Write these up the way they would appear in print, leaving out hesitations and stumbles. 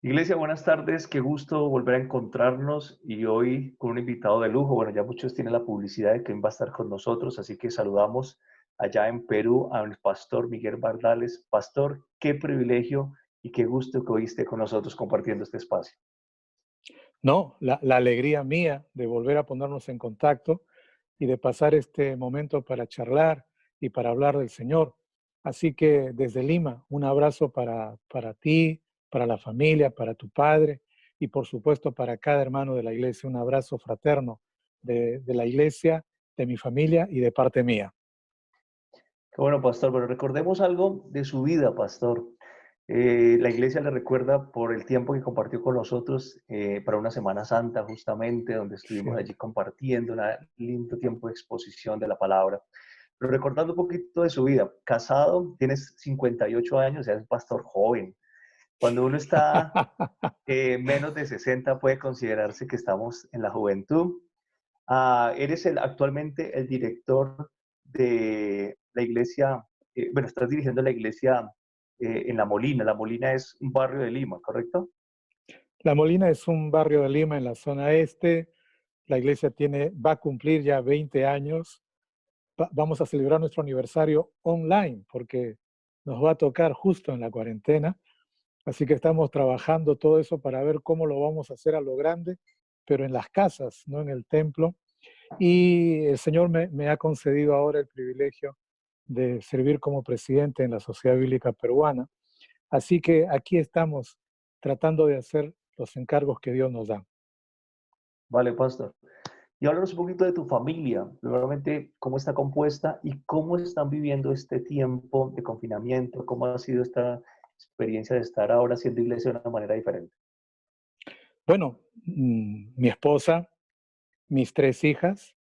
Iglesia, buenas tardes, qué gusto volver a encontrarnos y hoy con un invitado de lujo. Bueno, ya muchos tienen la publicidad de que va a estar con nosotros, así que saludamos allá en Perú al pastor Miguel Bardales. Pastor, qué privilegio y qué gusto que hoy esté con nosotros compartiendo este espacio. No, la alegría mía de volver a ponernos en contacto y de pasar este momento para charlar y para hablar del Señor. Así que desde Lima, un abrazo para ti, para la familia, para tu padre y por supuesto para cada hermano de la iglesia. Un abrazo fraterno de la iglesia, de mi familia y de parte mía. Qué bueno, pastor, pero recordemos algo de su vida, pastor. La iglesia le recuerda por el tiempo que compartió con nosotros para una Semana Santa, justamente, donde estuvimos allí Cierto. compartiendo un lindo tiempo de exposición de la palabra. Pero recordando un poquito de su vida, casado, tienes 58 años, o sea, es un pastor joven. Cuando uno está menos de 60, puede considerarse que estamos en la juventud. Eres actualmente el director de la iglesia, bueno, estás dirigiendo la iglesia en La Molina. La Molina es un barrio de Lima, ¿correcto? La Molina es un barrio de Lima en la zona este. La iglesia va a cumplir ya 20 años. Vamos a celebrar nuestro aniversario online porque nos va a tocar justo en la cuarentena. Así que estamos trabajando todo eso para ver cómo lo vamos a hacer a lo grande, pero en las casas, no en el templo. Y el Señor me ha concedido ahora el privilegio de servir como presidente en la Sociedad Bíblica Peruana. Así que aquí estamos tratando de hacer los encargos que Dios nos da. Vale, pastor. Y háblanos un poquito de tu familia, primeramente, cómo está compuesta y cómo están viviendo este tiempo de confinamiento, cómo ha sido esta experiencia de estar ahora haciendo iglesia de una manera diferente. Bueno, mi esposa, mis tres hijas,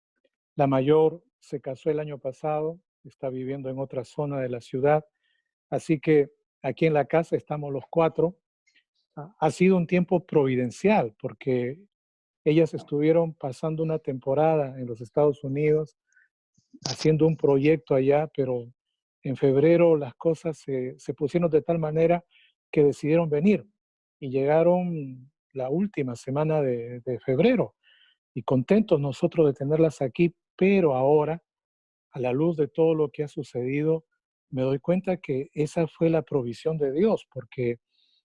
la mayor se casó el año pasado, está viviendo en otra zona de la ciudad, así que aquí en la casa estamos los cuatro. Ha sido un tiempo providencial porque ellas estuvieron pasando una temporada en los Estados Unidos, haciendo un proyecto allá, pero en febrero las cosas se pusieron de tal manera que decidieron venir y llegaron la última semana de febrero y contentos nosotros de tenerlas aquí, pero ahora, a la luz de todo lo que ha sucedido, me doy cuenta que esa fue la provisión de Dios, porque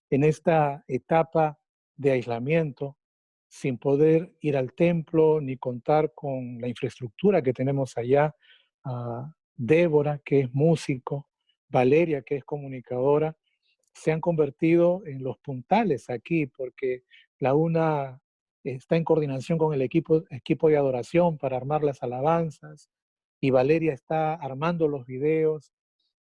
en esta etapa de aislamiento, sin poder ir al templo ni contar con la infraestructura que tenemos allá, Débora, que es músico, Valeria, que es comunicadora, se han convertido en los puntales aquí, porque la una está en coordinación con el equipo de adoración para armar las alabanzas, y Valeria está armando los videos.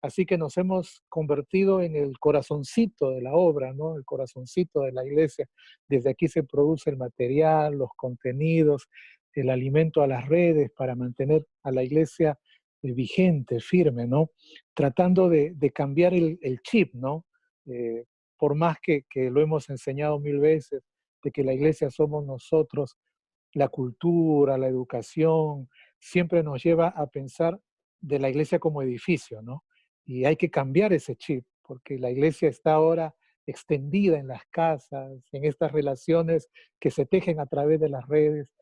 Así que nos hemos convertido en el corazoncito de la obra, ¿no? El corazoncito de la iglesia. Desde aquí se produce el material, los contenidos, el alimento a las redes para mantener a la iglesia vigente, firme, ¿no? Tratando de cambiar el chip, ¿no? Eh, por más que lo hemos enseñado mil veces, de que la iglesia somos nosotros, la cultura, la educación, siempre nos lleva a pensar de la iglesia como edificio, ¿no? Y hay que cambiar ese chip, porque la iglesia está ahora extendida en las casas, en estas relaciones que se tejen a través de las redes.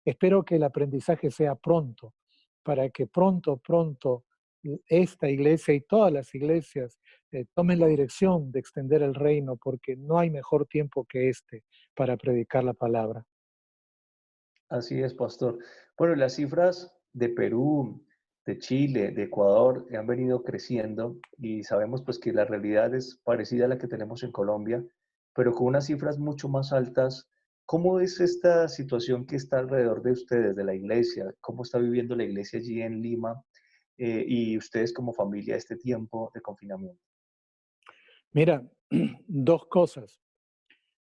Espero que el aprendizaje sea pronto, para que pronto esta iglesia y todas las iglesias tomen la dirección de extender el reino, porque no hay mejor tiempo que este para predicar la palabra. Así es, pastor. Bueno, las cifras de Perú, de Chile, de Ecuador han venido creciendo y sabemos pues que la realidad es parecida a la que tenemos en Colombia, pero con unas cifras mucho más altas. ¿Cómo es esta situación que está alrededor de ustedes, de la iglesia? ¿Cómo está viviendo la iglesia allí en Lima y ustedes como familia este tiempo de confinamiento? Mira, dos cosas.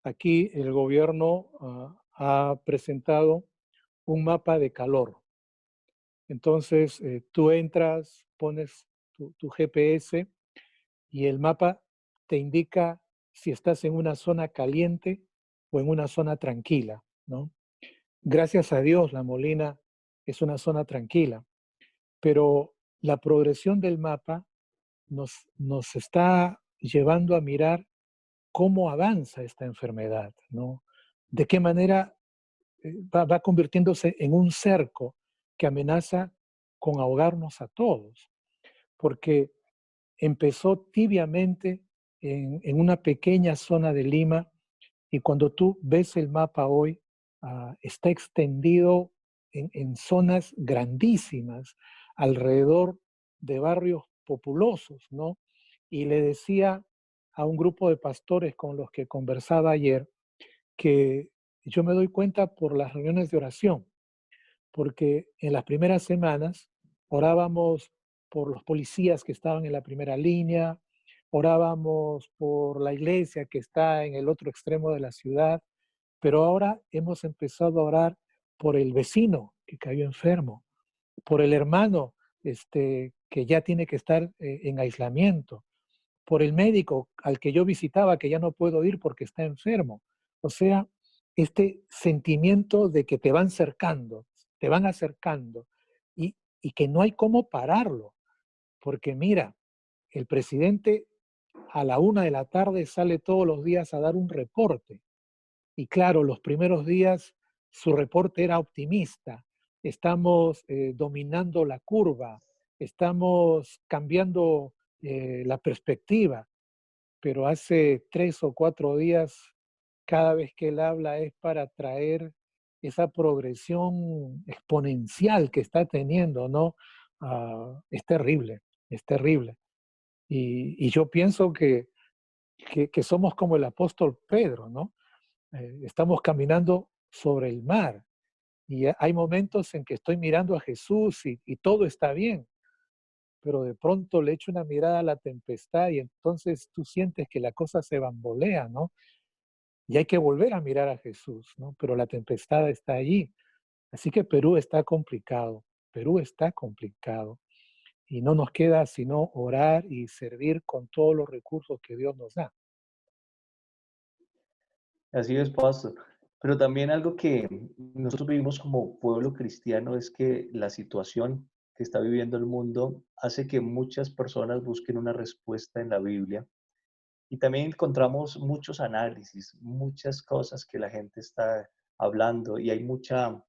Aquí el gobierno ha presentado un mapa de calor. Entonces, tú entras, pones tu GPS y el mapa te indica si estás en una zona caliente o en una zona tranquila, ¿no? Gracias a Dios, La Molina es una zona tranquila, pero la progresión del mapa nos está llevando a mirar cómo avanza esta enfermedad, ¿no? De qué manera va convirtiéndose en un cerco que amenaza con ahogarnos a todos, porque empezó tibiamente en una pequeña zona de Lima y cuando tú ves el mapa hoy, está extendido en zonas grandísimas, alrededor de barrios populosos, ¿no? Y le decía a un grupo de pastores con los que conversaba ayer que yo me doy cuenta por las reuniones de oración, porque en las primeras semanas orábamos por los policías que estaban en la primera línea, orábamos por la iglesia que está en el otro extremo de la ciudad, pero ahora hemos empezado a orar por el vecino que cayó enfermo, por el hermano que ya tiene que estar en aislamiento, por el médico al que yo visitaba que ya no puedo ir porque está enfermo. O sea, este sentimiento de que te van cercando, te van acercando y que no hay cómo pararlo. Porque mira, el presidente a la 1 de la tarde sale todos los días a dar un reporte. Y claro, los primeros días su reporte era optimista. Estamos dominando la curva, estamos cambiando la perspectiva, pero hace 3 o 4 días, cada vez que él habla es para traer esa progresión exponencial que está teniendo, ¿no? Es terrible, es terrible. Y yo pienso que somos como el apóstol Pedro, ¿no? Estamos caminando sobre el mar y hay momentos en que estoy mirando a Jesús y todo está bien, pero de pronto le echo una mirada a la tempestad y entonces tú sientes que la cosa se bambolea, ¿no? Y hay que volver a mirar a Jesús, ¿no? Pero la tempestad está allí. Así que Perú está complicado y no nos queda sino orar y servir con todos los recursos que Dios nos da. Así es, pastor. Pero también algo que nosotros vivimos como pueblo cristiano es que la situación que está viviendo el mundo hace que muchas personas busquen una respuesta en la Biblia. Y también encontramos muchos análisis, muchas cosas que la gente está hablando y hay mucha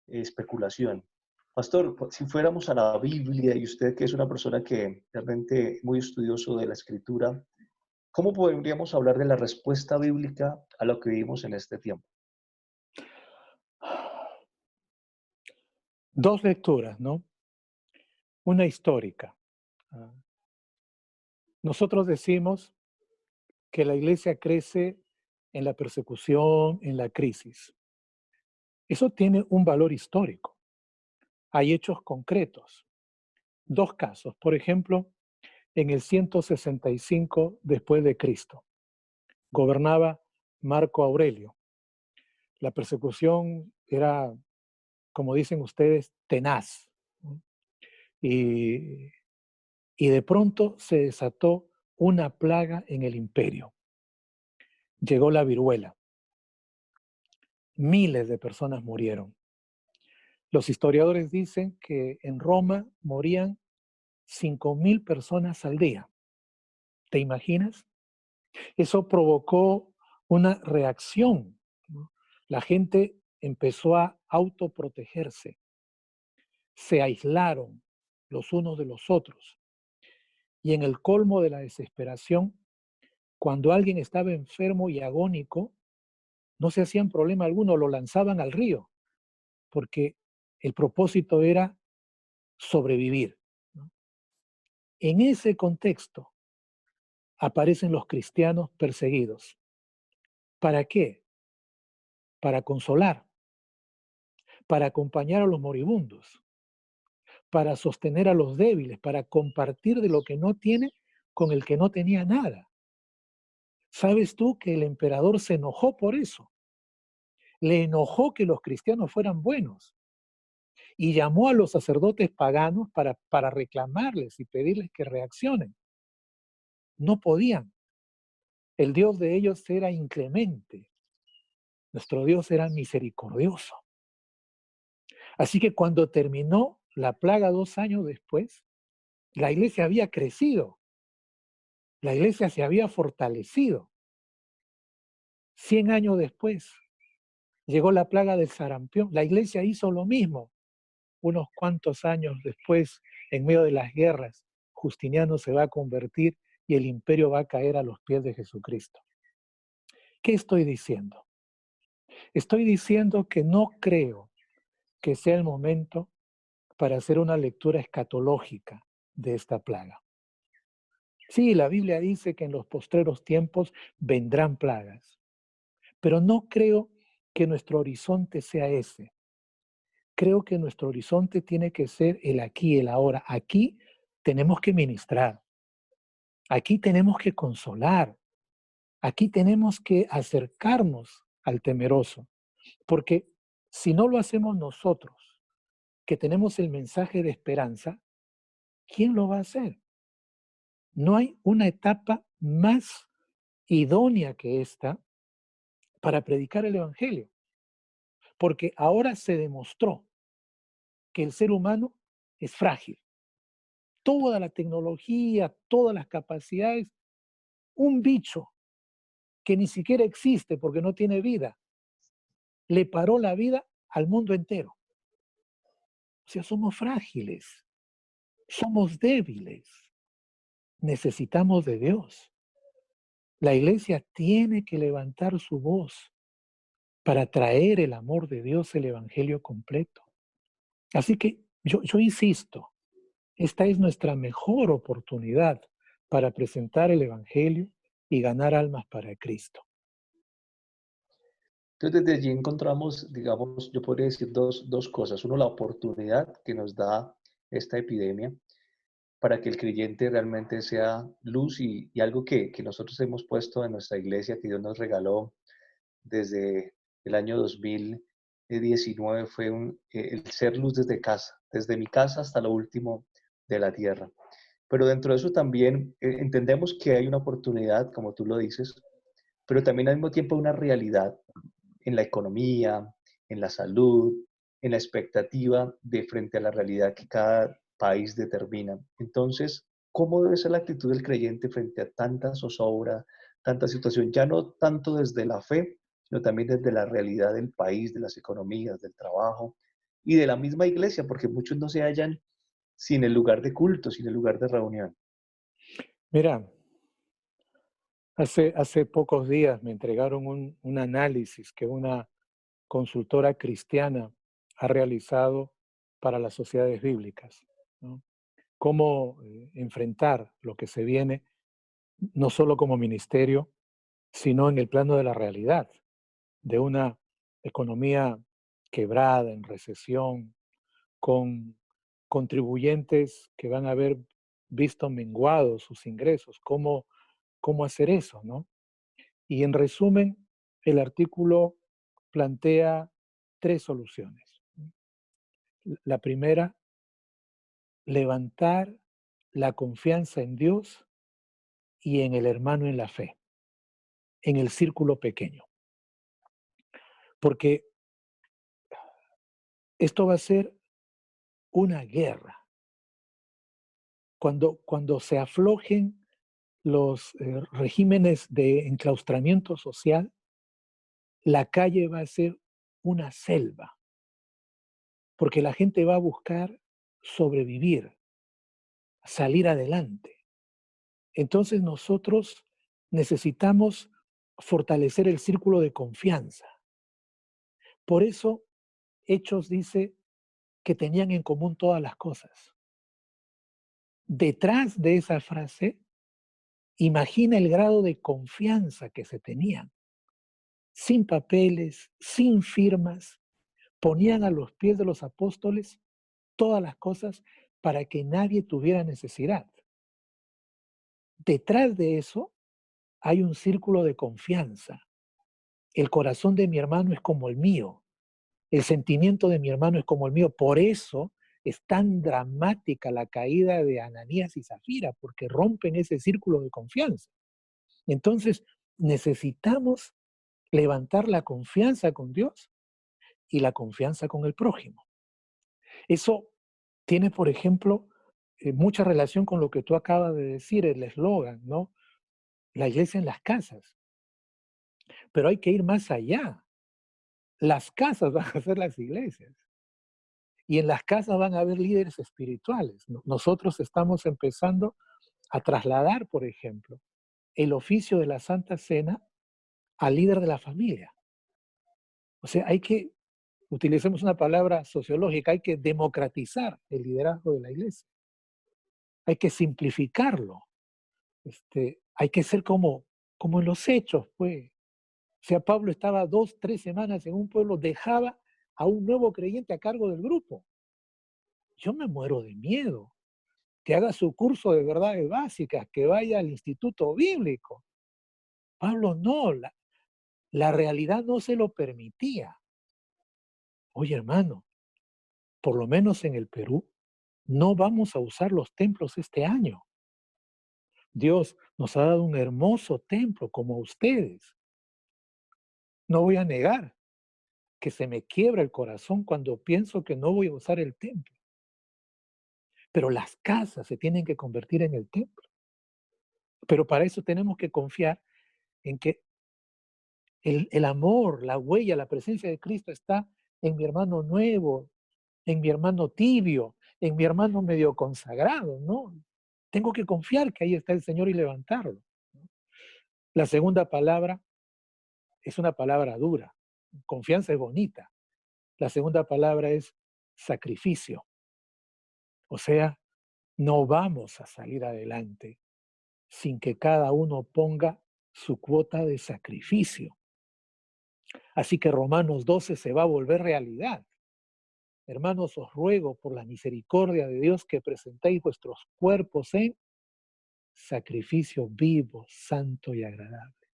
especulación. Pastor, si fuéramos a la Biblia y usted que es una persona que realmente muy estudioso de la escritura, ¿cómo podríamos hablar de la respuesta bíblica a lo que vivimos en este tiempo? Dos lecturas, ¿no? Una histórica. Ah, Nosotros decimos que la iglesia crece en la persecución, en la crisis. Eso tiene un valor histórico. Hay hechos concretos. Dos casos. Por ejemplo, en el 165 después de Cristo, gobernaba Marco Aurelio. La persecución era, como dicen ustedes, tenaz, ¿no? Y, y de pronto se desató una plaga en el imperio. Llegó la viruela. Miles de personas murieron. Los historiadores dicen que en Roma morían 5.000 personas al día. ¿Te imaginas? Eso provocó una reacción, ¿no? La gente empezó a autoprotegerse, se aislaron los unos de los otros. Y en el colmo de la desesperación, cuando alguien estaba enfermo y agónico, no se hacían problema alguno, lo lanzaban al río, porque el propósito era sobrevivir, ¿no? En ese contexto aparecen los cristianos perseguidos. ¿Para qué? Para consolar, para acompañar a los moribundos, para sostener a los débiles, para compartir de lo que no tiene con el que no tenía nada. ¿Sabes tú que el emperador se enojó por eso? Le enojó que los cristianos fueran buenos y llamó a los sacerdotes paganos para reclamarles y pedirles que reaccionen. No podían. El Dios de ellos era inclemente. Nuestro Dios era misericordioso. Así que cuando terminó la plaga 2 años después, la iglesia había crecido, la iglesia se había fortalecido. 100 años después llegó la plaga del sarampión. La iglesia hizo lo mismo. Unos cuantos años después, en medio de las guerras, Justiniano se va a convertir y el imperio va a caer a los pies de Jesucristo. ¿Qué estoy diciendo? Estoy diciendo que no creo que sea el momento para hacer una lectura escatológica de esta plaga. Sí, la Biblia dice que en los postreros tiempos vendrán plagas, pero no creo que nuestro horizonte sea ese. Creo que nuestro horizonte tiene que ser el aquí, el ahora. Aquí tenemos que ministrar, aquí tenemos que consolar, aquí tenemos que acercarnos al temeroso, porque si no lo hacemos nosotros, que tenemos el mensaje de esperanza, ¿quién lo va a hacer? No hay una etapa más idónea que esta para predicar el Evangelio, porque ahora se demostró que el ser humano es frágil. Toda la tecnología, todas las capacidades, un bicho que ni siquiera existe porque no tiene vida, le paró la vida al mundo entero. O sea, somos frágiles, somos débiles, necesitamos de Dios. La iglesia tiene que levantar su voz para traer el amor de Dios, el Evangelio completo. Así que yo insisto, esta es nuestra mejor oportunidad para presentar el Evangelio y ganar almas para Cristo. Entonces, desde allí encontramos, digamos, yo podría decir dos cosas. Uno, la oportunidad que nos da esta epidemia para que el creyente realmente sea luz y algo que nosotros hemos puesto en nuestra iglesia, que Dios nos regaló desde el año 2019, fue el ser luz desde casa, desde mi casa hasta lo último de la tierra. Pero dentro de eso también entendemos que hay una oportunidad, como tú lo dices, pero también al mismo tiempo una realidad en la economía, en la salud, en la expectativa de frente a la realidad que cada país determina. Entonces, ¿cómo debe ser la actitud del creyente frente a tanta zozobra, tanta situación? Ya no tanto desde la fe, sino también desde la realidad del país, de las economías, del trabajo y de la misma iglesia, porque muchos no se hallan sin el lugar de culto, sin el lugar de reunión. Mira, hace pocos días me entregaron un análisis que una consultora cristiana ha realizado para las sociedades bíblicas, ¿no? Cómo enfrentar lo que se viene, no solo como ministerio, sino en el plano de la realidad, de una economía quebrada, en recesión, con contribuyentes que van a haber visto menguados sus ingresos. ¿Cómo hacer eso, no? Y en resumen, el artículo plantea tres soluciones. La primera, levantar la confianza en Dios y en el hermano en la fe, en el círculo pequeño. Porque esto va a ser una guerra. Cuando se aflojen los regímenes de enclaustramiento social, la calle va a ser una selva, porque la gente va a buscar sobrevivir, salir adelante. Entonces nosotros necesitamos fortalecer el círculo de confianza. Por eso Hechos dice que tenían en común todas las cosas. Detrás de esa frase, imagina el grado de confianza que se tenían. Sin papeles, sin firmas, ponían a los pies de los apóstoles todas las cosas para que nadie tuviera necesidad. Detrás de eso hay un círculo de confianza. El corazón de mi hermano es como el mío. El sentimiento de mi hermano es como el mío. Por eso es tan dramática la caída de Ananías y Zafira, porque rompen ese círculo de confianza. Entonces, necesitamos levantar la confianza con Dios y la confianza con el prójimo. Eso tiene, por ejemplo, mucha relación con lo que tú acabas de decir, el eslogan, ¿no? La iglesia en las casas. Pero hay que ir más allá. Las casas van a ser las iglesias. Y en las casas van a haber líderes espirituales. Nosotros estamos empezando a trasladar, por ejemplo, el oficio de la Santa Cena al líder de la familia. O sea, utilicemos una palabra sociológica, hay que democratizar el liderazgo de la iglesia. Hay que simplificarlo. Hay que ser como en los hechos, pues. O sea, Pablo estaba 2, 3 semanas en un pueblo, dejaba a un nuevo creyente a cargo del grupo. Yo me muero de miedo. Que haga su curso de verdades básicas, que vaya al instituto bíblico. Pablo no, la realidad no se lo permitía. Oye, hermano, por lo menos en el Perú, no vamos a usar los templos este año. Dios nos ha dado un hermoso templo como a ustedes. No voy a negar que se me quiebra el corazón cuando pienso que no voy a usar el templo. Pero las casas se tienen que convertir en el templo. Pero para eso tenemos que confiar en que el amor, la huella, la presencia de Cristo está en mi hermano nuevo, en mi hermano tibio, en mi hermano medio consagrado, ¿no? Tengo que confiar que ahí está el Señor y levantarlo. La segunda palabra es una palabra dura. Confianza es bonita. La segunda palabra es sacrificio. O sea, no vamos a salir adelante sin que cada uno ponga su cuota de sacrificio. Así que Romanos 12 se va a volver realidad. Hermanos, os ruego por la misericordia de Dios que presentéis vuestros cuerpos en sacrificio vivo, santo y agradable.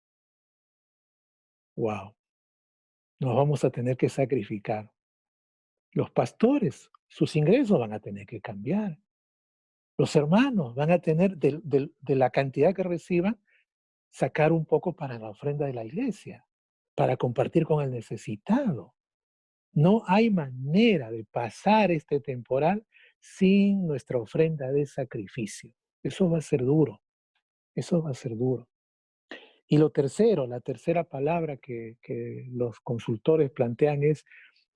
Wow, nos vamos a tener que sacrificar. Los pastores, sus ingresos van a tener que cambiar. Los hermanos van a tener de la cantidad que reciban, sacar un poco para la ofrenda de la iglesia, para compartir con el necesitado. No hay manera de pasar este temporal sin nuestra ofrenda de sacrificio. Eso va a ser duro. Eso va a ser duro. Y lo tercero, la tercera palabra que los consultores plantean es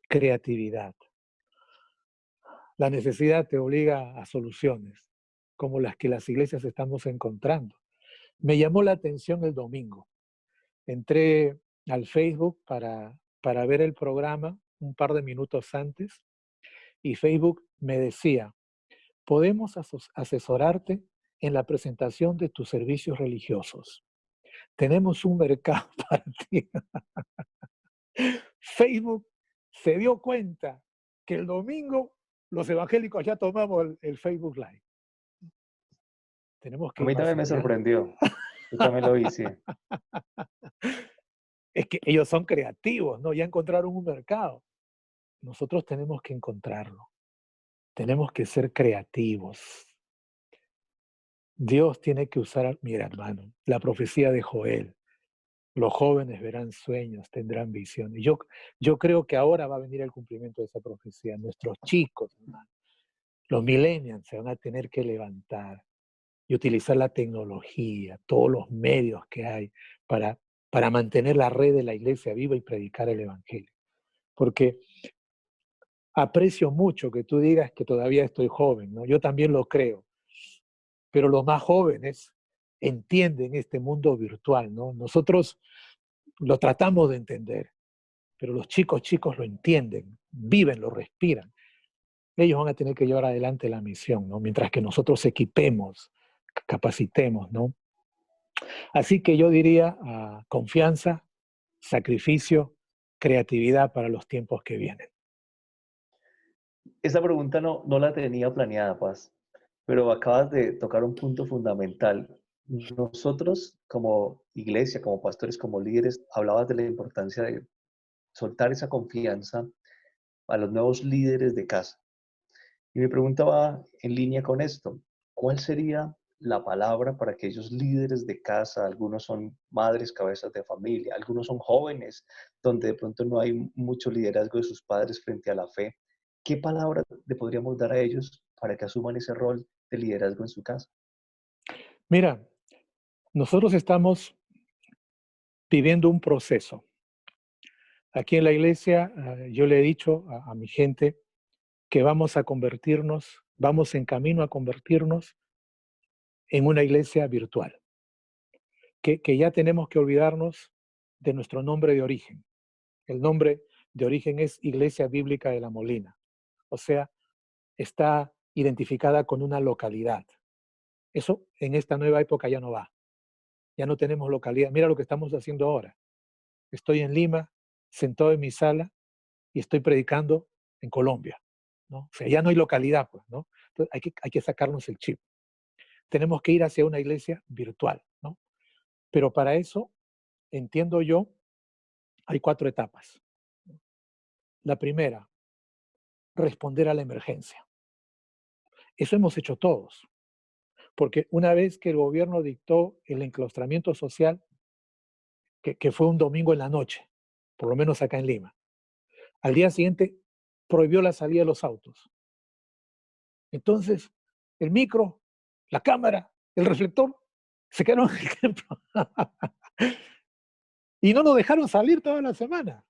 creatividad. La necesidad te obliga a soluciones, como las que las iglesias estamos encontrando. Me llamó la atención el domingo. Entré al Facebook para ver el programa un par de minutos antes y Facebook me decía, podemos asesorarte en la presentación de tus servicios religiosos. Tenemos un mercado para ti. Facebook se dio cuenta que el domingo los evangélicos ya tomamos el Facebook Live. Tenemos A que ir mí más también me allá. sorprendió. Yo también lo vi, sí. Es que ellos son creativos, ¿no? Ya encontraron un mercado. Nosotros tenemos que encontrarlo. Tenemos que ser creativos. Dios tiene que usar, mira hermano, la profecía de Joel. Los jóvenes verán sueños, tendrán visiones. Yo creo que ahora va a venir el cumplimiento de esa profecía. Nuestros chicos, hermano, los millennials se van a tener que levantar y utilizar la tecnología, todos los medios que hay para, para mantener la red de la iglesia viva y predicar el evangelio. Porque aprecio mucho que tú digas que todavía estoy joven, ¿no? Yo también lo creo. Pero los más jóvenes entienden este mundo virtual, ¿no? Nosotros lo tratamos de entender, pero los chicos lo entienden, viven, lo respiran. Ellos van a tener que llevar adelante la misión, ¿no? Mientras que nosotros equipemos, capacitemos, ¿no? Así que yo diría confianza, sacrificio, creatividad para los tiempos que vienen. Esa pregunta no la tenía planeada, Paz, pero acabas de tocar un punto fundamental. Nosotros como iglesia, como pastores, como líderes, hablabas de la importancia de soltar esa confianza a los nuevos líderes de casa. Y mi pregunta va en línea con esto. ¿Cuál sería la palabra para aquellos líderes de casa? Algunos son madres, cabezas de familia, algunos son jóvenes, donde de pronto no hay mucho liderazgo de sus padres frente a la fe. ¿Qué palabra le podríamos dar a ellos para que asuman ese rol de liderazgo en su casa? Mira, nosotros estamos viviendo un proceso. Aquí en la iglesia yo le he dicho a mi gente que vamos a convertirnos, vamos en camino a convertirnos en una iglesia virtual, que ya tenemos que olvidarnos de nuestro nombre de origen. El nombre de origen es Iglesia Bíblica de la Molina, o sea, está identificada con una localidad. Eso en esta nueva época ya no va, ya no tenemos localidad. Mira lo que estamos haciendo ahora. Estoy en Lima, sentado en mi sala y estoy predicando en Colombia, ¿no? O sea, ya no hay localidad, pues, ¿no? Entonces hay que sacarnos el chip. Tenemos que ir hacia una iglesia virtual, ¿no? Pero para eso, entiendo yo, hay 4 etapas. La primera, responder a la emergencia. Eso hemos hecho todos, porque una vez que el gobierno dictó el enclaustramiento social, que fue un domingo en la noche, por lo menos acá en Lima, al día siguiente prohibió la salida de los autos. Entonces, el micro, la cámara, el reflector, se quedaron en el templo. Y no nos dejaron salir toda la semana.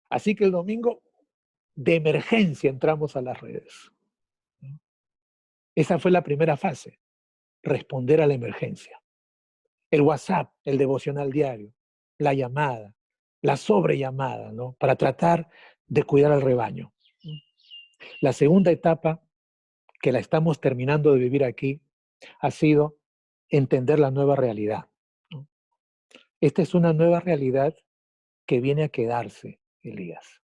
Así que el domingo, de emergencia, entramos a las redes. Esa fue la primera fase, responder a la emergencia. El WhatsApp, el devocional diario, la llamada, la sobrellamada, ¿no? Para tratar de cuidar al rebaño. La segunda etapa, que la estamos terminando de vivir aquí, ha sido entender la nueva realidad, ¿no? Esta es una nueva realidad que viene a quedarse, Elías.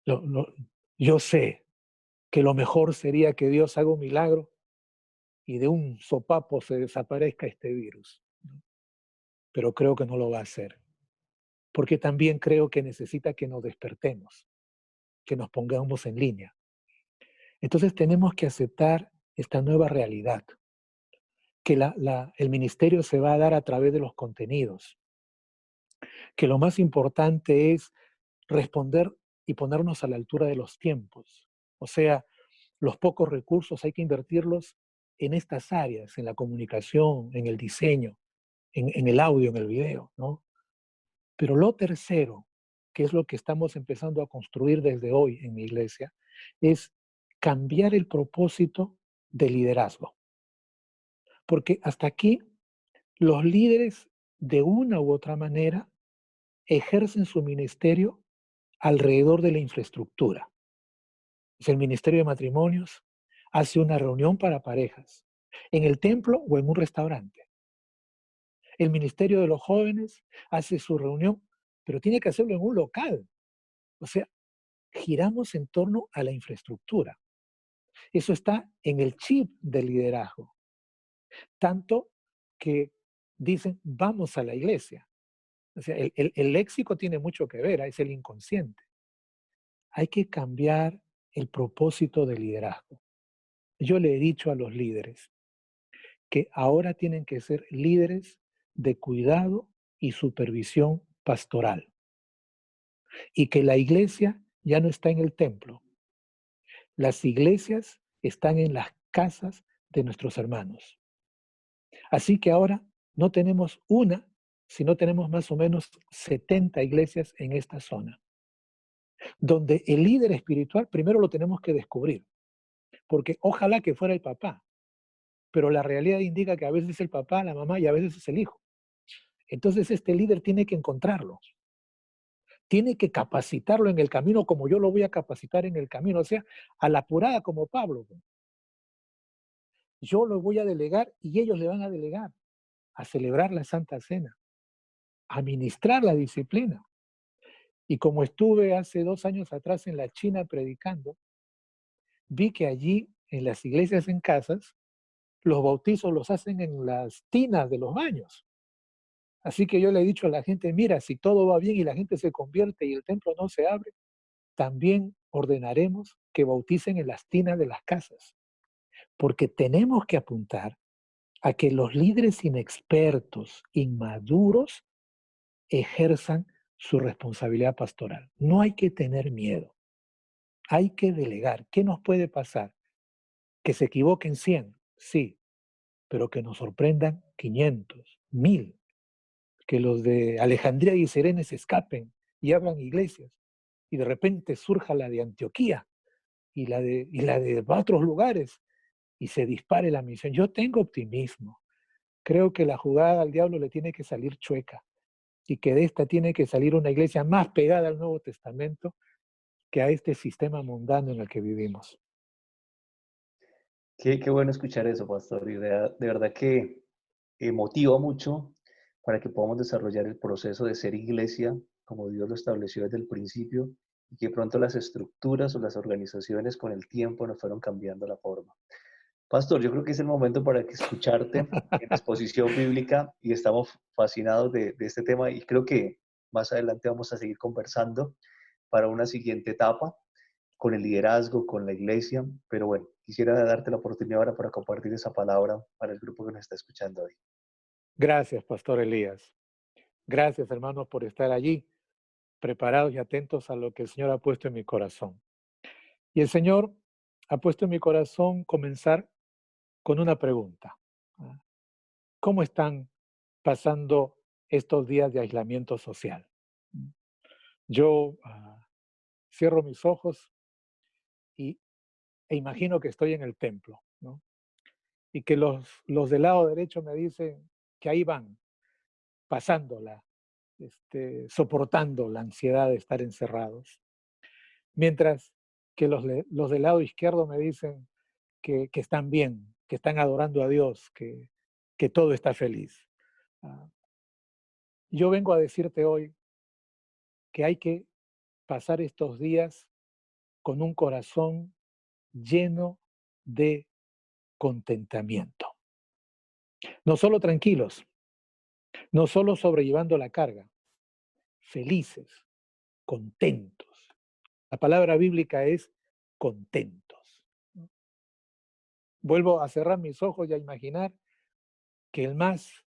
Lo, lo, yo sé que lo mejor sería que Dios haga un milagro y de un sopapo se desaparezca este virus, ¿no? Pero creo que no lo va a hacer, porque también creo que necesita que nos despertemos, que nos pongamos en línea. Entonces tenemos que aceptar esta nueva realidad, que el ministerio se va a dar a través de los contenidos, que lo más importante es responder y ponernos a la altura de los tiempos. O sea, los pocos recursos hay que invertirlos en estas áreas, en la comunicación, en el diseño, en el audio, en el video, ¿no? Pero lo tercero, que es lo que estamos empezando a construir desde hoy en mi iglesia, es cambiar el propósito de liderazgo. Porque hasta aquí los líderes de una u otra manera ejercen su ministerio alrededor de la infraestructura. Es el Ministerio de Matrimonios hace una reunión para parejas en el templo o en un restaurante. El Ministerio de los Jóvenes hace su reunión, pero tiene que hacerlo en un local. O sea, giramos en torno a la infraestructura. Eso está en el chip del liderazgo. Tanto que dicen, vamos a la iglesia. O sea, el léxico tiene mucho que ver, es el inconsciente. Hay que cambiar el propósito del liderazgo. Yo le he dicho a los líderes que ahora tienen que ser líderes de cuidado y supervisión pastoral. Y que la iglesia ya no está en el templo. Las iglesias están en las casas de nuestros hermanos. Así que ahora no tenemos una, sino tenemos más o menos 70 iglesias en esta zona, donde el líder espiritual primero lo tenemos que descubrir, porque ojalá que fuera el papá, pero la realidad indica que a veces es el papá, la mamá y a veces es el hijo. Entonces este líder tiene que encontrarlo, tiene que capacitarlo en el camino como yo lo voy a capacitar en el camino, o sea, a la apurada como Pablo. Yo lo voy a delegar y ellos le van a delegar a celebrar la Santa Cena, a ministrar la disciplina. Y como estuve hace 2 años atrás en la China predicando, vi que allí en las iglesias en casas, los bautizos los hacen en las tinas de los baños. Así que yo le he dicho a la gente, mira, si todo va bien y la gente se convierte y el templo no se abre, también ordenaremos que bauticen en las tinas de las casas. Porque tenemos que apuntar a que los líderes inexpertos, inmaduros, ejerzan su responsabilidad pastoral. No hay que tener miedo. Hay que delegar. ¿Qué nos puede pasar? Que se equivoquen 100, sí, pero que nos sorprendan 500, 1000. que los de Alejandría y Serene se escapen y abran iglesias, y de repente surja la de Antioquía y la de otros lugares, y se dispare la misión. Yo tengo optimismo. Creo que la jugada al diablo le tiene que salir chueca y que de esta tiene que salir una iglesia más pegada al Nuevo Testamento que a este sistema mundano en el que vivimos. Qué bueno escuchar eso, pastor. Y de verdad que motiva mucho para que podamos desarrollar el proceso de ser iglesia como Dios lo estableció desde el principio y que pronto las estructuras o las organizaciones con el tiempo nos fueron cambiando la forma. Pastor, yo creo que es el momento para que escucharte en la exposición bíblica y estamos fascinados de este tema y creo que más adelante vamos a seguir conversando para una siguiente etapa con el liderazgo, con la iglesia, pero bueno, quisiera darte la oportunidad ahora para compartir esa palabra para el grupo que nos está escuchando hoy. Gracias, Pastor Elías. Gracias, hermanos, por estar allí, preparados y atentos a lo que el Señor ha puesto en mi corazón. Y el Señor ha puesto en mi corazón comenzar con una pregunta. ¿Cómo están pasando estos días de aislamiento social? Yo cierro mis ojos y, e imagino que estoy en el templo, ¿no? Y que los del lado derecho me dicen que ahí van, pasándola, soportando la ansiedad de estar encerrados. Mientras que los del lado izquierdo me dicen que están bien, que están adorando a Dios, que todo está feliz. Ah, yo vengo a decirte hoy que hay que pasar estos días con un corazón lleno de contentamiento. No solo tranquilos, no solo sobrellevando la carga, felices, contentos. La palabra bíblica es contentos. Vuelvo a cerrar mis ojos y a imaginar que el más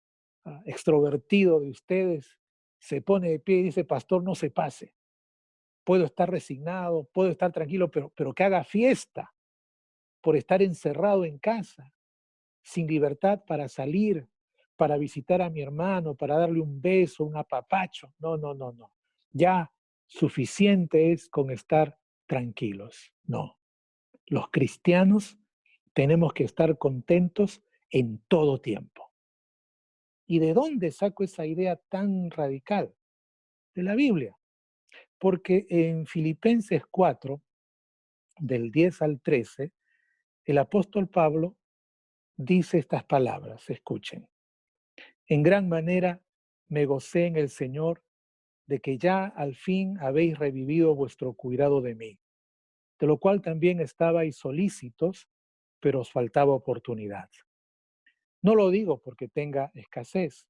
extrovertido de ustedes se pone de pie y dice, pastor, no se pase. Puedo estar resignado, puedo estar tranquilo, pero que haga fiesta por estar encerrado en casa, sin libertad para salir, para visitar a mi hermano, para darle un beso, un apapacho. No, no, no, no. Ya suficiente es con estar tranquilos. No. Los cristianos tenemos que estar contentos en todo tiempo. ¿Y de dónde saco esa idea tan radical? De la Biblia. Porque en Filipenses 4, del 10 al 13, el apóstol Pablo dice estas palabras, escuchen. En gran manera me gocé en el Señor de que ya al fin habéis revivido vuestro cuidado de mí, de lo cual también estabais solícitos, pero os faltaba oportunidad. No lo digo porque tenga escasez,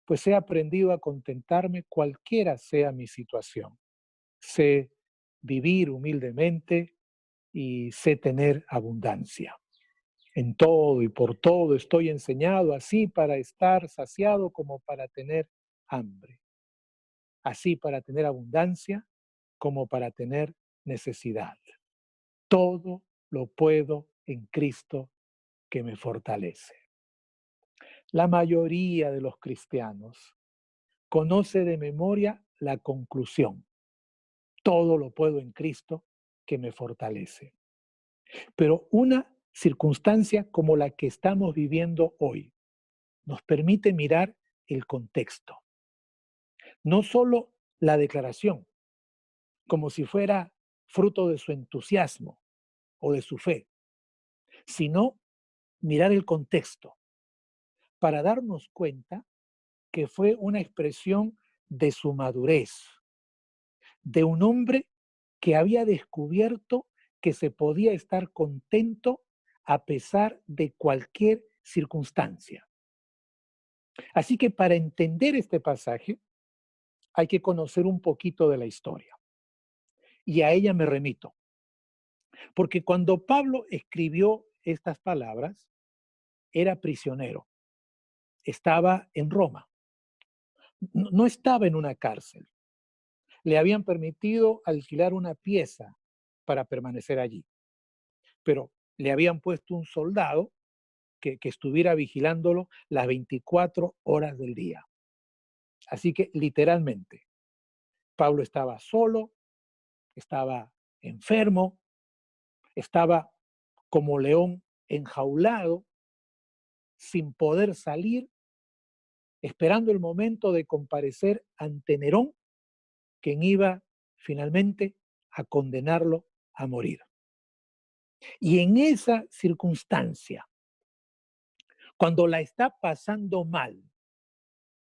pues he aprendido a contentarme cualquiera sea mi situación. Sé vivir humildemente y sé tener abundancia. En todo y por todo estoy enseñado, así para estar saciado como para tener hambre, así para tener abundancia como para tener necesidad. Todo lo puedo en Cristo que me fortalece. La mayoría de los cristianos conoce de memoria la conclusión. Todo lo puedo en Cristo que me fortalece. Pero una circunstancia como la que estamos viviendo hoy nos permite mirar el contexto. No solo la declaración, como si fuera fruto de su entusiasmo o de su fe, sino mirar el contexto para darnos cuenta que fue una expresión de su madurez, de un hombre que había descubierto que se podía estar contento a pesar de cualquier circunstancia. Así que para entender este pasaje hay que conocer un poquito de la historia. Y a ella me remito. Porque cuando Pablo escribió estas palabras, era prisionero. Estaba en Roma. No estaba en una cárcel. Le habían permitido alquilar una pieza para permanecer allí. Pero le habían puesto un soldado que estuviera vigilándolo las 24 horas del día. Así que literalmente, Pablo estaba solo, estaba enfermo, estaba como león enjaulado, sin poder salir, esperando el momento de comparecer ante Nerón, quien iba finalmente a condenarlo a morir. Y en esa circunstancia, cuando la está pasando mal,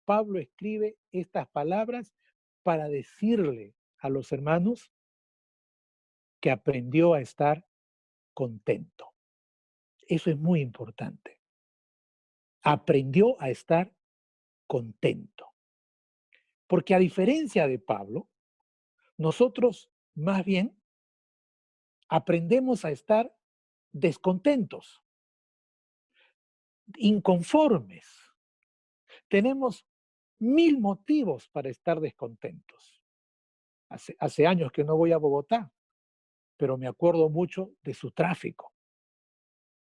Pablo escribe estas palabras para decirle a los hermanos que aprendió a estar contento. Eso es muy importante. Aprendió a estar contento. Porque a diferencia de Pablo, nosotros más bien aprendemos a estar descontentos, inconformes. Tenemos 1000 motivos para estar descontentos. Hace años que no voy a Bogotá, pero me acuerdo mucho de su tráfico.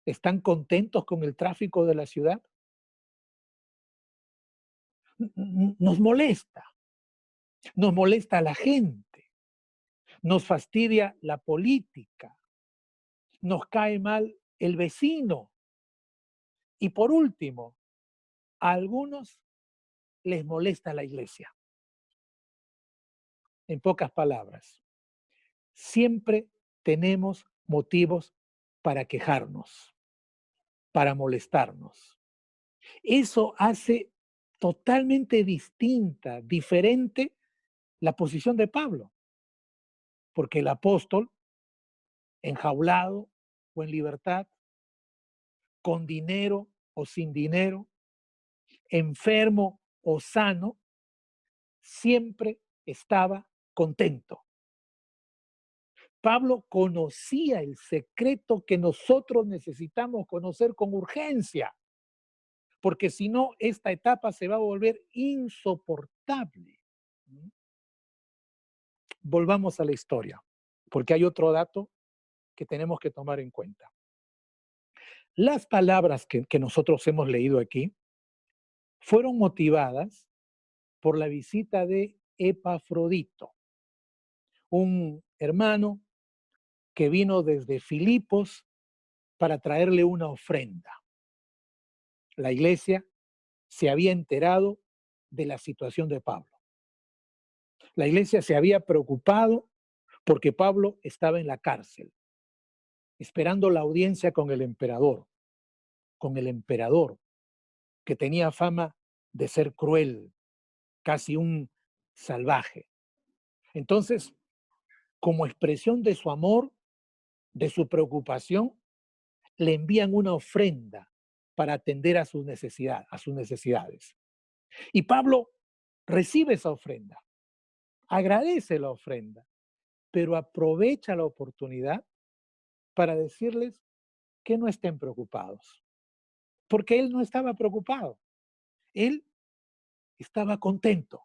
¿Están contentos con el tráfico de la ciudad? Nos molesta la gente, nos fastidia la política, nos cae mal el vecino. Y por último, a algunos les molesta la iglesia. En pocas palabras, siempre tenemos motivos para quejarnos, para molestarnos. Eso hace totalmente distinta, diferente la posición de Pablo, porque el apóstol, enjaulado o en libertad, con dinero o sin dinero, enfermo o sano, siempre estaba contento. Pablo conocía el secreto que nosotros necesitamos conocer con urgencia, porque si no, esta etapa se va a volver insoportable. Volvamos a la historia, porque hay otro dato que tenemos que tomar en cuenta. Las palabras que nosotros hemos leído aquí fueron motivadas por la visita de Epafrodito, un hermano que vino desde Filipos para traerle una ofrenda. La iglesia se había enterado de la situación de Pablo. La iglesia se había preocupado porque Pablo estaba en la cárcel, esperando la audiencia con el emperador, que tenía fama de ser cruel, casi un salvaje. Entonces, como expresión de su amor, de su preocupación, le envían una ofrenda para atender a sus necesidades. Y Pablo recibe esa ofrenda, agradece la ofrenda, pero aprovecha la oportunidad para decirles que no estén preocupados, porque él no estaba preocupado, él estaba contento.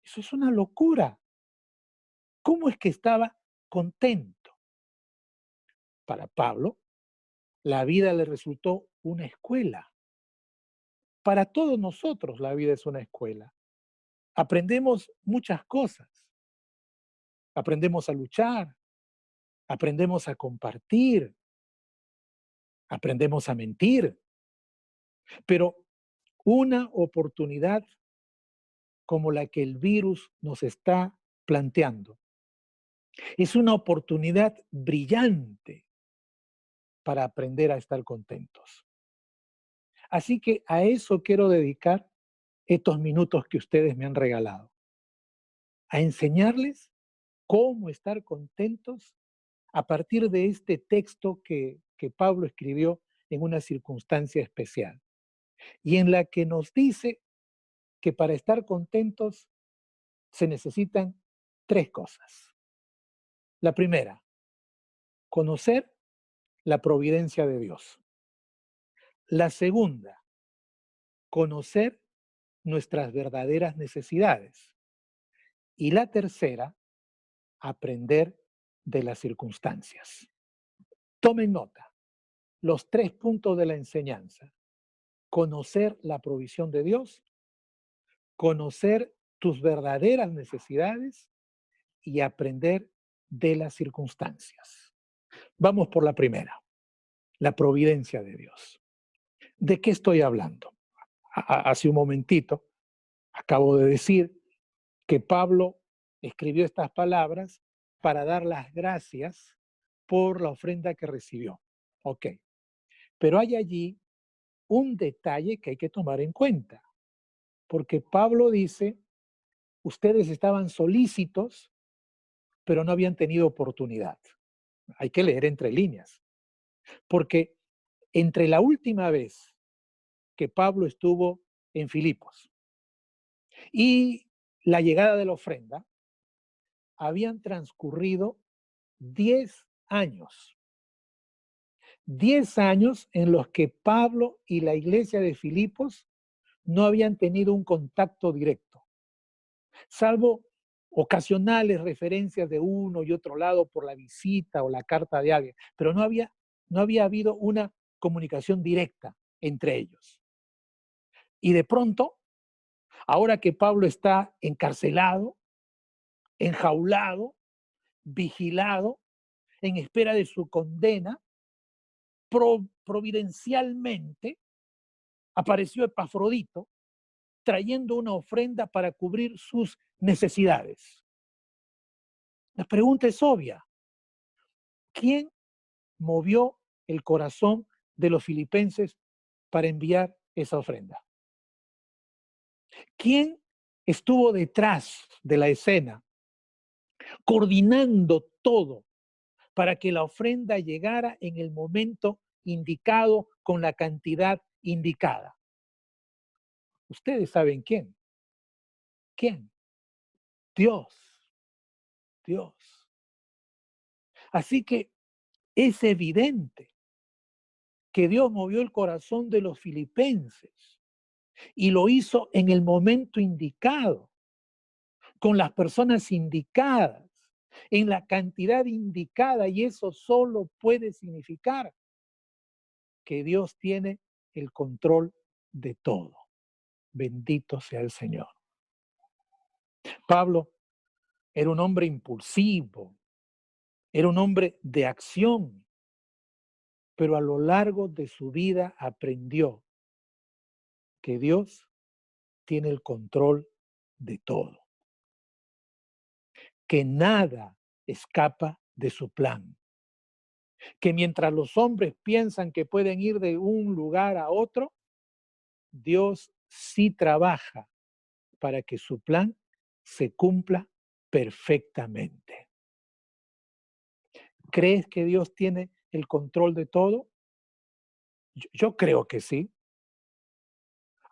Eso es una locura. ¿Cómo es que estaba contento? Para Pablo, la vida le resultó una escuela. Para todos nosotros la vida es una escuela. Aprendemos muchas cosas. Aprendemos a luchar, aprendemos a compartir, aprendemos a mentir. Pero una oportunidad como la que el virus nos está planteando es una oportunidad brillante para aprender a estar contentos. Así que a eso quiero dedicar estos minutos que ustedes me han regalado, a enseñarles cómo estar contentos a partir de este texto que Pablo escribió en una circunstancia especial y en la que nos dice que para estar contentos se necesitan 3 cosas. La primera, conocer la providencia de Dios. La segunda, conocer nuestras verdaderas necesidades. Y la tercera, aprender de las circunstancias. Tomen nota, los 3 puntos de la enseñanza. Conocer la provisión de Dios, conocer tus verdaderas necesidades y aprender de las circunstancias. Vamos por la primera, la providencia de Dios. ¿De qué estoy hablando? Hace un momentito acabo de decir que Pablo escribió estas palabras para dar las gracias por la ofrenda que recibió. Ok, pero hay allí un detalle que hay que tomar en cuenta, porque Pablo dice, ustedes estaban solícitos, pero no habían tenido oportunidad. Hay que leer entre líneas, porque entre la última vez que Pablo estuvo en Filipos y la llegada de la ofrenda, habían transcurrido 10 años. 10 años en los que Pablo y la iglesia de Filipos no habían tenido un contacto directo, salvo ocasionales referencias de uno y otro lado por la visita o la carta de alguien, pero no había habido una comunicación directa entre ellos. Y de pronto, ahora que Pablo está encarcelado, enjaulado, vigilado, en espera de su condena, providencialmente apareció Epafrodito trayendo una ofrenda para cubrir sus necesidades. La pregunta es obvia. ¿Quién movió el corazón de los filipenses para enviar esa ofrenda? ¿Quién estuvo detrás de la escena, coordinando todo para que la ofrenda llegara en el momento indicado con la cantidad indicada? Ustedes saben quién. ¿Quién? Dios. Dios. Así que es evidente que Dios movió el corazón de los filipenses y lo hizo en el momento indicado, con las personas indicadas, en la cantidad indicada, y eso solo puede significar que Dios tiene el control de todo. Bendito sea el Señor. Pablo era un hombre impulsivo, era un hombre de acción, pero a lo largo de su vida aprendió que Dios tiene el control de todo, que nada escapa de su plan, que mientras los hombres piensan que pueden ir de un lugar a otro, Dios sí trabaja para que su plan se cumpla perfectamente. ¿Crees que Dios tiene el control de todo? Yo creo que sí.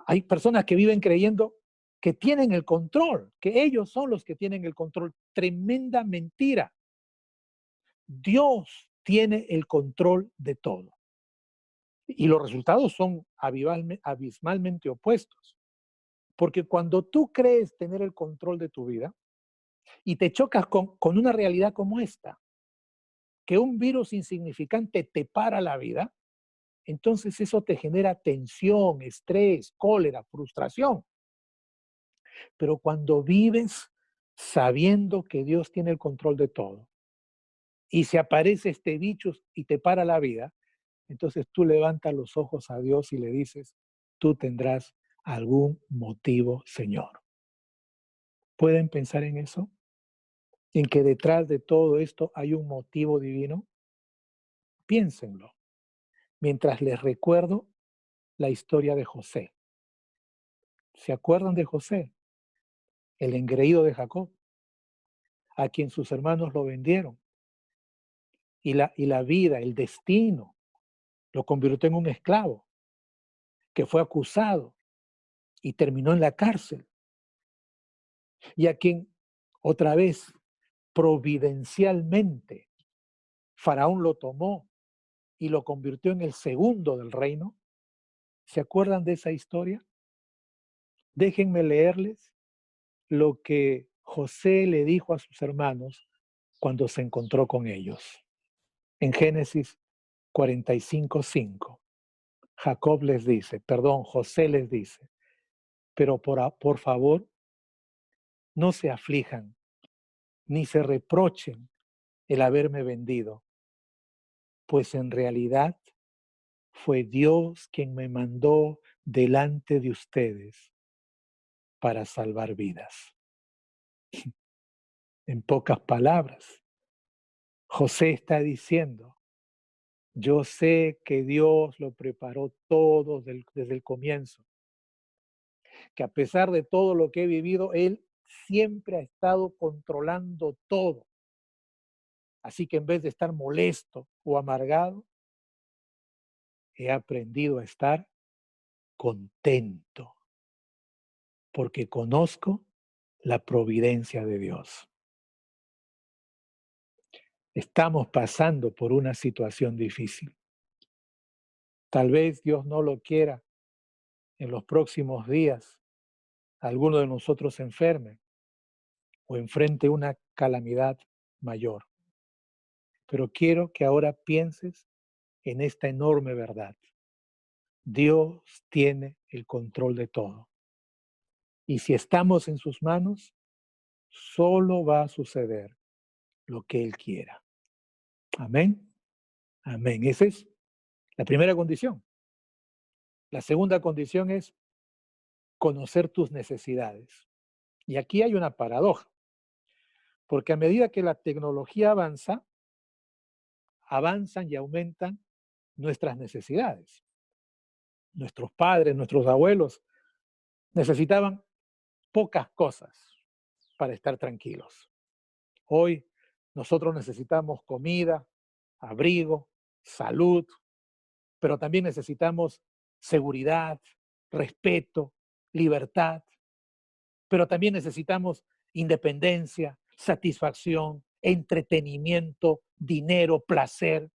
Hay personas que viven creyendo que tienen el control, que ellos son los que tienen el control. Tremenda mentira. Dios tiene el control de todo. Y los resultados son abismalmente opuestos. Porque cuando tú crees tener el control de tu vida y te chocas con una realidad como esta, que un virus insignificante te para la vida, entonces eso te genera tensión, estrés, cólera, frustración. Pero cuando vives sabiendo que Dios tiene el control de todo y se aparece este bicho y te para la vida, entonces tú levantas los ojos a Dios y le dices, tú tendrás algún motivo, Señor. ¿Pueden pensar en eso? ¿En que detrás de todo esto hay un motivo divino? Piénsenlo, mientras les recuerdo la historia de José. ¿Se acuerdan de José? El engreído de Jacob, a quien sus hermanos lo vendieron. Y la vida, el destino, lo convirtió en un esclavo que fue acusado y terminó en la cárcel. Y a quien otra vez, providencialmente, Faraón lo tomó y lo convirtió en el segundo del reino. ¿Se acuerdan de esa historia? Déjenme leerles lo que José le dijo a sus hermanos cuando se encontró con ellos. En Génesis 45:5, José les dice, Pero por favor, no se aflijan, ni se reprochen el haberme vendido, pues en realidad fue Dios quien me mandó delante de ustedes para salvar vidas. En pocas palabras, José está diciendo, yo sé que Dios lo preparó todo desde el comienzo, que a pesar de todo lo que he vivido, Él siempre ha estado controlando todo. Así que en vez de estar molesto o amargado, he aprendido a estar contento, porque conozco la providencia de Dios. Estamos pasando por una situación difícil. Tal vez Dios no lo quiera, en los próximos días alguno de nosotros se enferme o enfrente una calamidad mayor. Pero quiero que ahora pienses en esta enorme verdad. Dios tiene el control de todo. Y si estamos en sus manos, solo va a suceder lo que Él quiera. Amén. Amén. Esa es la primera condición. La segunda condición es conocer tus necesidades. Y aquí hay una paradoja, porque a medida que la tecnología avanza, avanzan y aumentan nuestras necesidades. Nuestros padres, nuestros abuelos necesitaban pocas cosas para estar tranquilos. Hoy nosotros necesitamos comida, abrigo, salud, pero también necesitamos seguridad, respeto, libertad, pero también necesitamos independencia, satisfacción, entretenimiento, dinero, placer,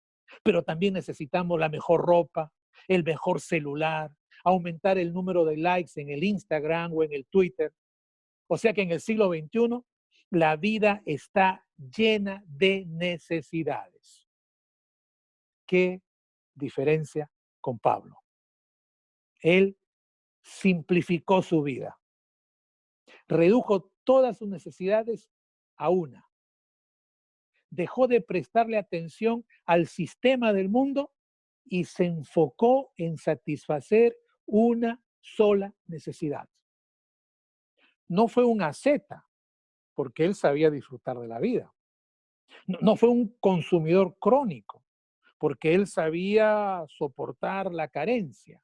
pero también necesitamos la mejor ropa, el mejor celular, aumentar el número de likes en el Instagram o en el Twitter. O sea que en el siglo XXI la vida está llena de necesidades. ¿Qué diferencia con Pablo? Él simplificó su vida, redujo todas sus necesidades a una. Dejó de prestarle atención al sistema del mundo y se enfocó en satisfacer una sola necesidad. No fue un asceta, porque él sabía disfrutar de la vida. No fue un consumidor crónico, porque él sabía soportar la carencia.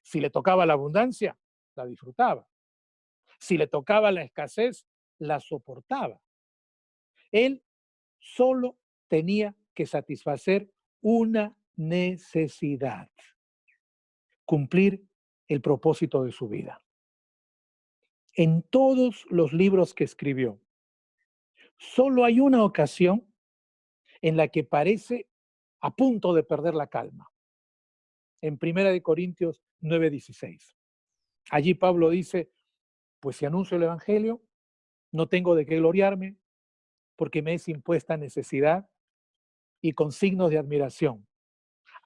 Si le tocaba la abundancia, la disfrutaba. Si le tocaba la escasez, la soportaba. Él solo tenía que satisfacer una necesidad, cumplir el propósito de su vida. En todos los libros que escribió, solo hay una ocasión en la que parece a punto de perder la calma. En 1 Corintios 9:16. Allí Pablo dice, pues si anuncio el Evangelio, no tengo de qué gloriarme, porque me es impuesta necesidad y con signos de admiración.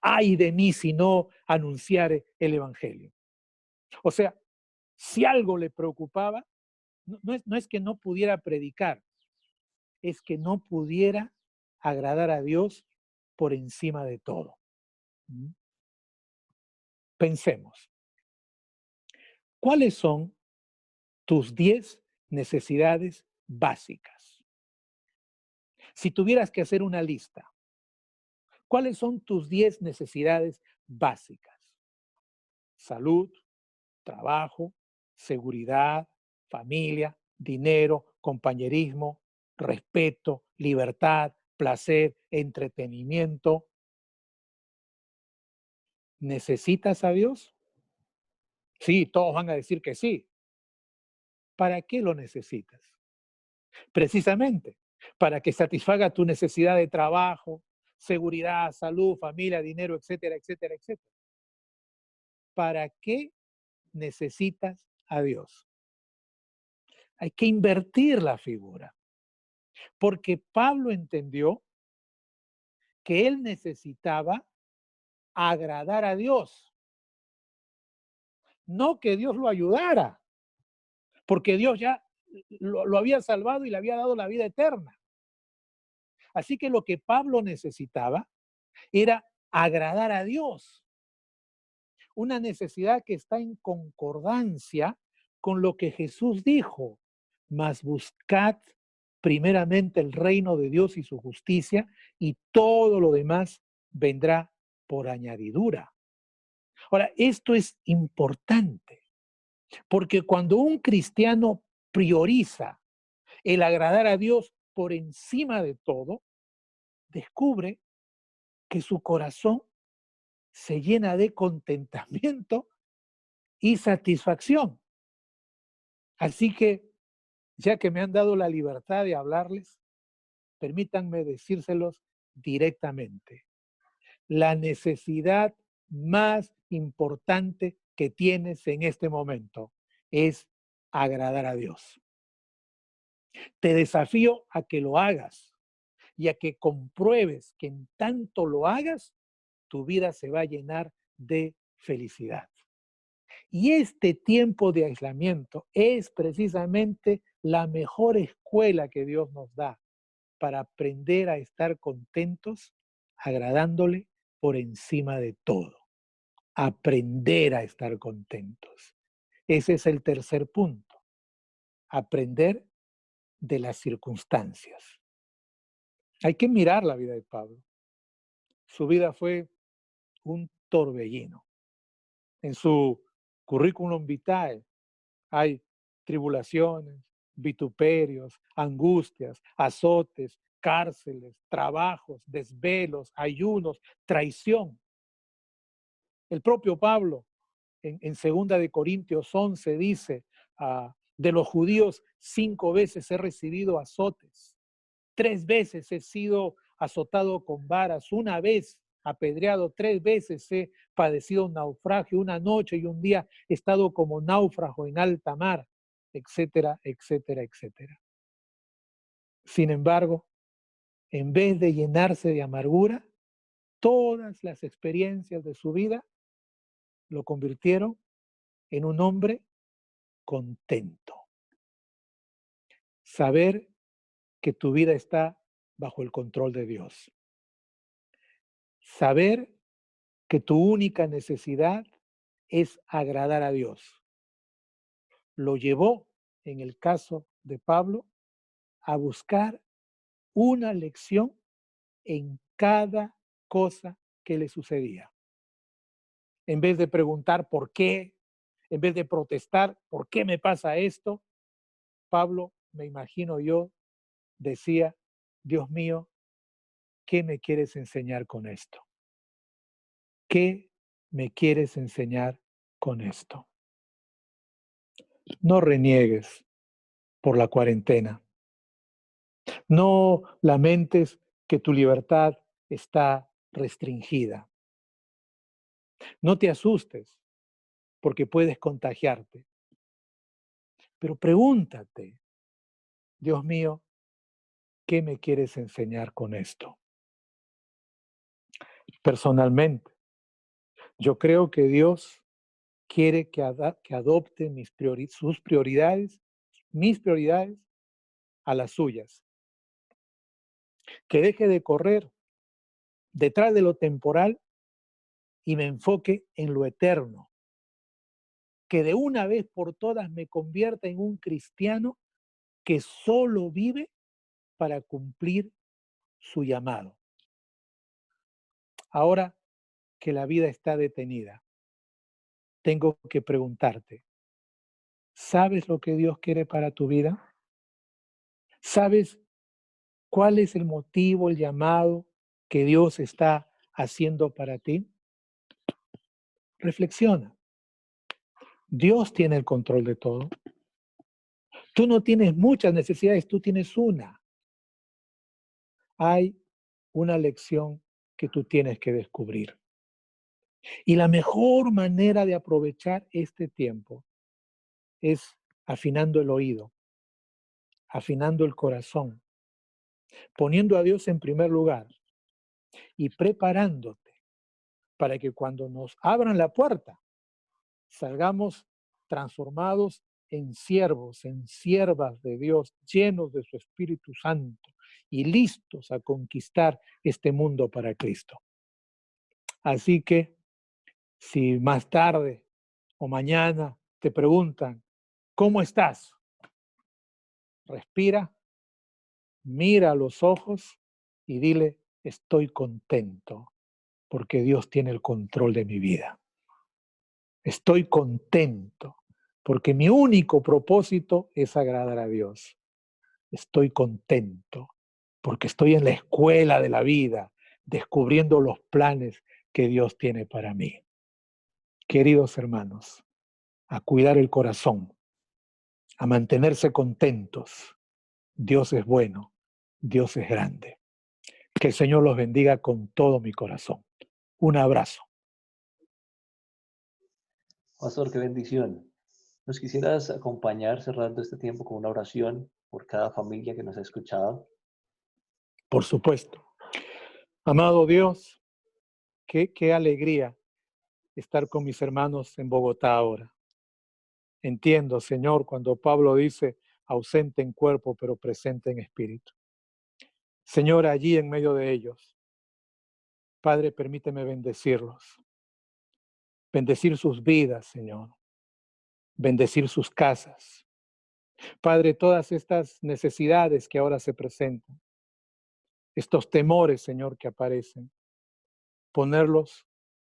¡Ay de mí si no anunciare el Evangelio! O sea, si algo le preocupaba, no es que no pudiera predicar, es que no pudiera agradar a Dios por encima de todo. Pensemos, ¿cuáles son tus 10 necesidades básicas? Si tuvieras que hacer una lista, ¿cuáles son tus 10 necesidades básicas? Salud, trabajo, seguridad, familia, dinero, compañerismo, respeto, libertad, placer, entretenimiento. ¿Necesitas a Dios? Sí, todos van a decir que sí. ¿Para qué lo necesitas? Precisamente para que satisfaga tu necesidad de trabajo, seguridad, salud, familia, dinero, etcétera, etcétera, etcétera. ¿Para qué necesitas a Dios? Hay que invertir la figura, porque Pablo entendió que él necesitaba agradar a Dios. no que Dios lo ayudara, porque Dios ya lo había salvado y le había dado la vida eterna. Así que lo que Pablo necesitaba era agradar a Dios, una necesidad que está en concordancia con lo que Jesús dijo: mas buscad primeramente el reino de Dios y su justicia, y todo lo demás vendrá por añadidura. Ahora, esto es importante, porque cuando un cristiano prioriza el agradar a Dios por encima de todo, descubre que su corazón se llena de contentamiento y satisfacción. Así que, ya que me han dado la libertad de hablarles, permítanme decírselos directamente. La necesidad más importante que tienes en este momento es agradar a Dios. Te desafío a que lo hagas y a que compruebes que en tanto lo hagas, tu vida se va a llenar de felicidad. Y este tiempo de aislamiento es precisamente la mejor escuela que Dios nos da para aprender a estar contentos, agradándole por encima de todo. Aprender a estar contentos. Ese es el tercer punto. Aprender de las circunstancias. Hay que mirar la vida de Pablo. Su vida fue un torbellino. En su currículum vitae hay tribulaciones, vituperios, angustias, azotes, cárceles, trabajos, desvelos, ayunos, traición. El propio Pablo en 2 de Corintios 11 dice, de los judíos 5 veces he recibido azotes, 3 veces he sido azotado con varas, 1 vez apedreado, 3 veces he padecido un naufragio, 1 noche y 1 día he estado como náufrago en alta mar, etcétera, etcétera, etcétera. Sin embargo, en vez de llenarse de amargura, todas las experiencias de su vida lo convirtieron en un hombre contento. Saber que tu vida está bajo el control de Dios. Saber que tu única necesidad es agradar a Dios. Lo llevó, en el caso de Pablo, a buscar una lección en cada cosa que le sucedía. En vez de preguntar por qué, en vez de protestar, ¿por qué me pasa esto? Pablo, me imagino yo, decía, Dios mío, ¿qué me quieres enseñar con esto? ¿Qué me quieres enseñar con esto? No reniegues por la cuarentena. No lamentes que tu libertad está restringida. No te asustes porque puedes contagiarte. Pero pregúntate, Dios mío, ¿qué me quieres enseñar con esto? Personalmente, yo creo que Dios quiere que adopte sus prioridades, mis prioridades, a las suyas. Que deje de correr detrás de lo temporal y me enfoque en lo eterno. Que de una vez por todas me convierta en un cristiano que solo vive para cumplir su llamado. Ahora que la vida está detenida, tengo que preguntarte, ¿sabes lo que Dios quiere para tu vida? ¿Sabes cuál es el motivo, el llamado que Dios está haciendo para ti? Reflexiona. Dios tiene el control de todo. Tú no tienes muchas necesidades, tú tienes una. Hay una lección que tú tienes que descubrir. Y la mejor manera de aprovechar este tiempo es afinando el oído, afinando el corazón, poniendo a Dios en primer lugar y preparándote para que cuando nos abran la puerta, salgamos transformados en siervos, en siervas de Dios, llenos de su Espíritu Santo y listos a conquistar este mundo para Cristo. Así que, si más tarde o mañana te preguntan, ¿cómo estás? Respira, mira a los ojos y dile, estoy contento porque Dios tiene el control de mi vida. Estoy contento porque mi único propósito es agradar a Dios. Estoy contento porque estoy en la escuela de la vida, descubriendo los planes que Dios tiene para mí. Queridos hermanos, a cuidar el corazón, a mantenerse contentos. Dios es bueno, Dios es grande. Que el Señor los bendiga con todo mi corazón. Un abrazo. Pastor, qué bendición. ¿Nos quisieras acompañar cerrando este tiempo con una oración por cada familia que nos ha escuchado? Por supuesto. Amado Dios, qué alegría estar con mis hermanos en Bogotá ahora. Entiendo, Señor, cuando Pablo dice ausente en cuerpo, pero presente en espíritu. Señor, allí en medio de ellos, Padre, permíteme bendecirlos. Bendecir sus vidas, Señor. Bendecir sus casas. Padre, todas estas necesidades que ahora se presentan, estos temores, Señor, que aparecen, ponerlos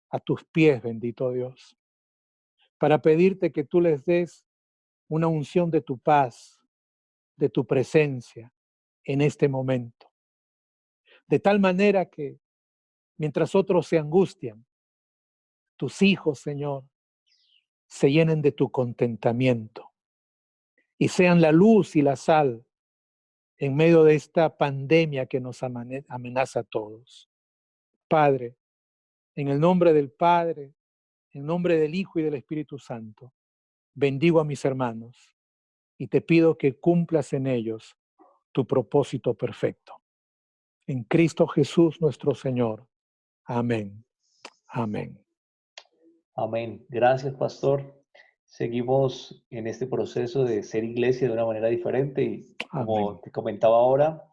a tus pies, bendito Dios, para pedirte que tú les des una unción de tu paz, de tu presencia en este momento. De tal manera que mientras otros se angustian, tus hijos, Señor, se llenen de tu contentamiento y sean la luz y la sal en medio de esta pandemia que nos amenaza a todos. Padre, en el nombre del Padre, en nombre del Hijo y del Espíritu Santo, bendigo a mis hermanos y te pido que cumplas en ellos tu propósito perfecto. En Cristo Jesús nuestro Señor. Amén. Amén. Amén. Gracias, pastor. Seguimos en este proceso de ser iglesia de una manera diferente y como Amén. te comentaba ahora,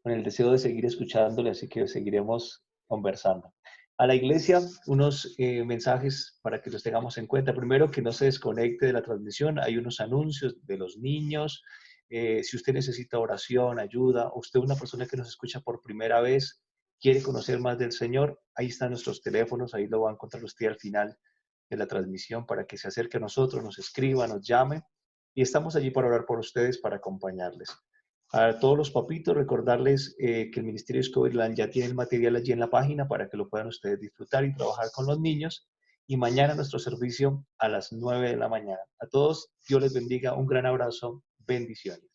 con el deseo de seguir escuchándole, así que seguiremos conversando. A la iglesia, unos mensajes para que los tengamos en cuenta. Primero, que no se desconecte de la transmisión. Hay unos anuncios de los niños. Si usted necesita oración, ayuda, o usted es una persona que nos escucha por primera vez, quiere conocer más del Señor, ahí están nuestros teléfonos, ahí lo va a encontrar usted al final de la transmisión para que se acerque a nosotros, nos escriba, nos llame y estamos allí para orar por ustedes, para acompañarles. A todos los papitos, recordarles que el Ministerio Discoveryland ya tiene el material allí en la página para que lo puedan ustedes disfrutar y trabajar con los niños. Y mañana nuestro servicio a las 9 de la mañana. A todos, Dios les bendiga. Un gran abrazo. Bendiciones.